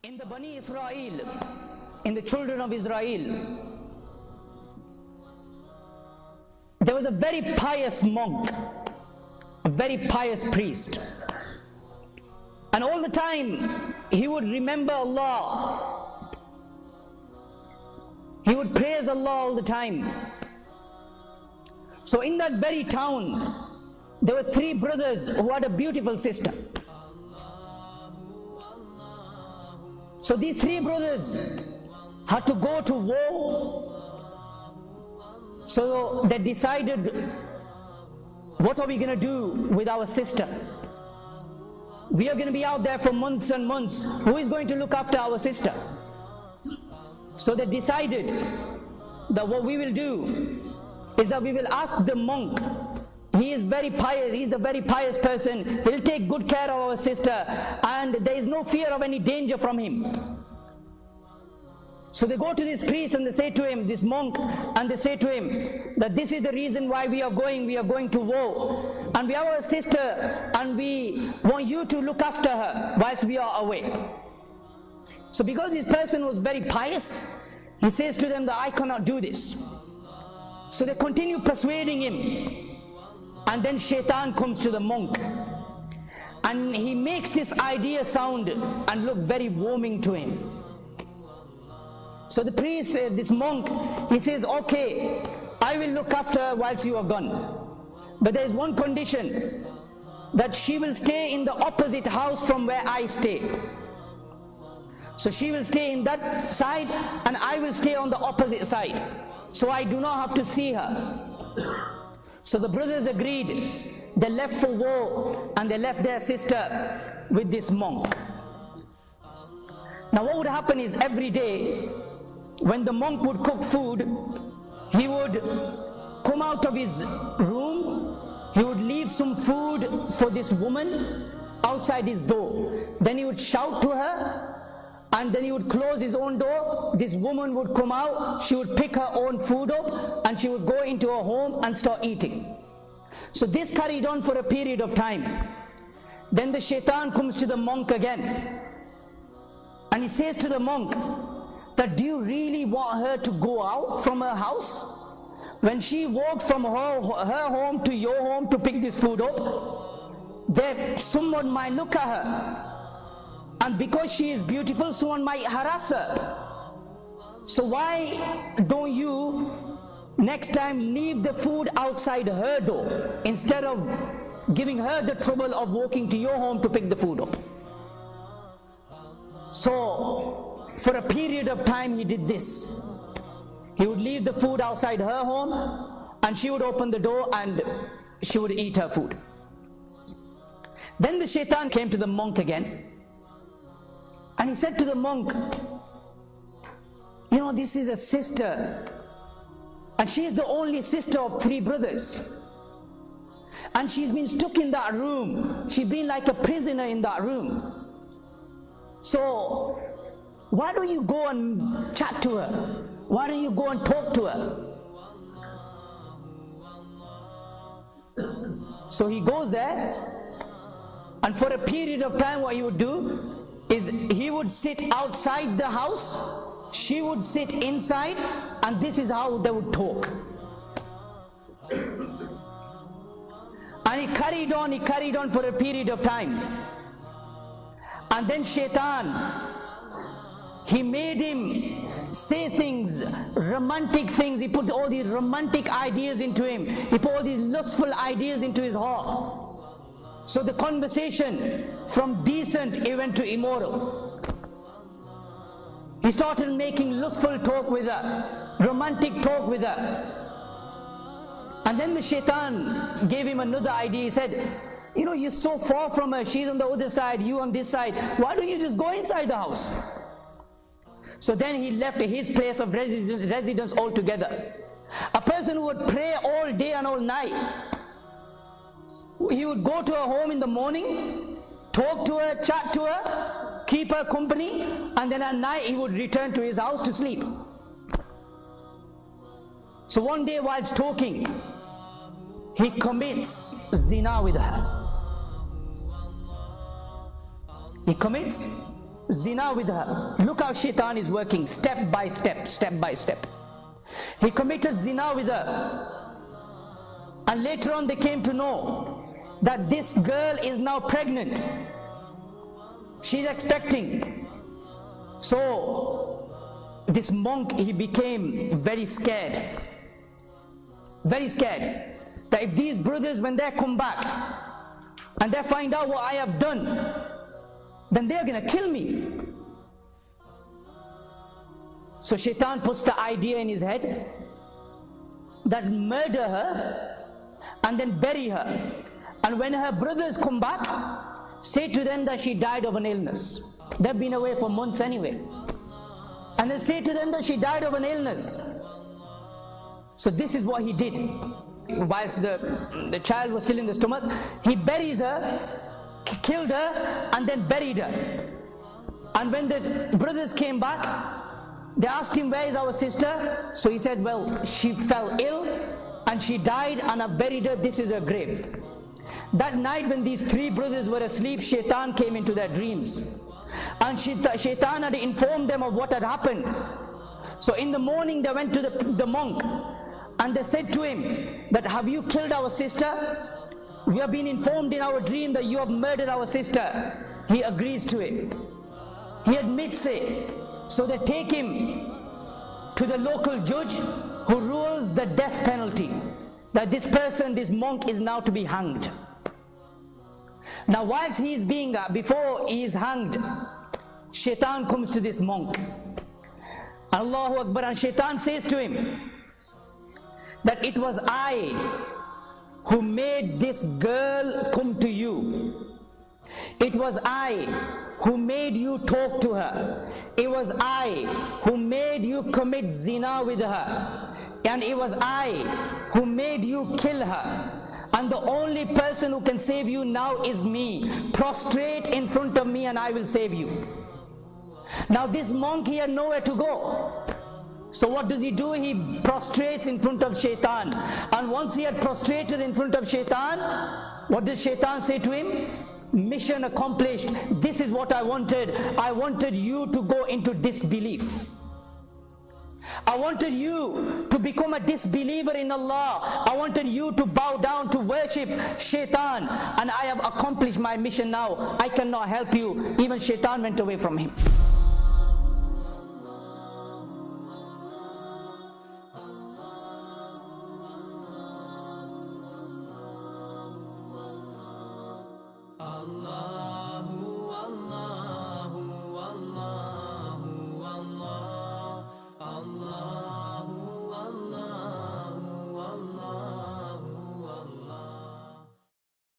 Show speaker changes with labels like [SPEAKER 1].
[SPEAKER 1] In the Bani Israel, in the children of Israel, there was a very pious monk, a very pious priest, and all the time he would remember Allah, he would praise Allah all the time. So in that very town, there were three brothers who had a beautiful sister. So these three brothers had to go to war. So they decided, what are we going to do with our sister? We are going to be out there for months and months. Who is going to look after our sister? So they decided that what we will do is that we will ask the monk. He is very pious, he is a very pious person. He'll take good care of our sister, and there is no fear of any danger from him. So they go to this priest and they say to him, this monk, and they say to him that this is the reason why we are going to war, and we have our sister and we want you to look after her whilst we are away. So because this person was very pious, he says to them that I cannot do this. So they continue persuading him. And then Shaitan comes to the monk, and he makes this idea sound and look very warming to him. So the priest, this monk, he says, okay, I will look after her whilst you are gone. But there is one condition, that she will stay in the opposite house from where I stay. So she will stay in that side and I will stay on the opposite side. So I do not have to see her. So the brothers agreed. They left for war and they left their sister with this monk. Now what would happen is, every day when the monk would cook food, he would come out of his room, he would leave some food for this woman outside his door. Then he would shout to her, and then he would close his own door. This woman would come out, she would pick her own food up, and she would go into her home and start eating. So this carried on for a period of time. Then the Shaitan comes to the monk again, and he says to the monk that, do you really want her to go out from her house? When she walks from her home to your home to pick this food up, there someone might look at her. And because she is beautiful, someone might harass her. So why don't you next time leave the food outside her door, instead of giving her the trouble of walking to your home to pick the food up? So for a period of time he did this. He would leave the food outside her home, and she would open the door and she would eat her food. Then the Shaitan came to the monk again, and he said to the monk, you know, this is a sister, and she is the only sister of three brothers, and she's been stuck in that room. She's been like a prisoner in that room. So why don't you go and chat to her? Why don't you go and talk to her? So he goes there, and for a period of time what he would do is, he would sit outside the house, she would sit inside, and this is how they would talk. And he carried on for a period of time. And then Shaitan, he made him say things, romantic things. He put all these romantic ideas into him. He put all these lustful ideas into his heart. So the conversation from decent, it went to immoral. He started making lustful talk with her, romantic talk with her. And then the Shaitan gave him another idea. He said, you know, you're so far from her, she's on the other side, you on this side. Why don't you just go inside the house? So then he left his place of residence altogether. A person who would pray all day and all night, he would go to her home in the morning, talk to her, chat to her, keep her company, and then at night he would return to his house to sleep. So one day whilst talking, he commits zina with her. He commits zina with her. Look how shaitan is working, step by step, step by step. He committed zina with her. And later on they came to know that this girl is now pregnant. She's expecting. So this monk, he became very scared. Very scared. That if these brothers, when they come back and they find out what I have done, then they're going to kill me. So shaitan puts the idea in his head that murder her and then bury her. And when her brothers come back, say to them that she died of an illness. They've been away for months anyway. And then say to them that she died of an illness. So this is what he did. Whilst the child was still in the stomach, he buries her, killed her, and then buried her. And when the brothers came back, they asked him, where is our sister? So he said, well, she fell ill and she died and I buried her, this is her grave. That night when these three brothers were asleep, shaitan came into their dreams. And shaitan had informed them of what had happened. So in the morning they went to the monk and they said to him that, have you killed our sister? We have been informed in our dream that you have murdered our sister. He agrees to it. He admits it. So they take him to the local judge who rules the death penalty. That this person, this monk, is now to be hanged. Now whilst he is before he is hanged, shaitan comes to this monk. Allahu Akbar, and shaitan says to him that it was I who made this girl come to you. It was I who made you talk to her. It was I who made you commit zina with her. And it was I who made you kill her. And the only person who can save you now is me. Prostrate in front of me and I will save you. Now this monk, he had nowhere to go. So what does he do? He prostrates in front of shaitan. And once he had prostrated in front of shaitan, what does shaitan say to him? Mission accomplished. This is what I wanted. I wanted you to go into disbelief. I wanted you to become a disbeliever in Allah. I wanted you to bow down to worship shaitan. And I have accomplished my mission now. I cannot help you. Even shaitan went away from him.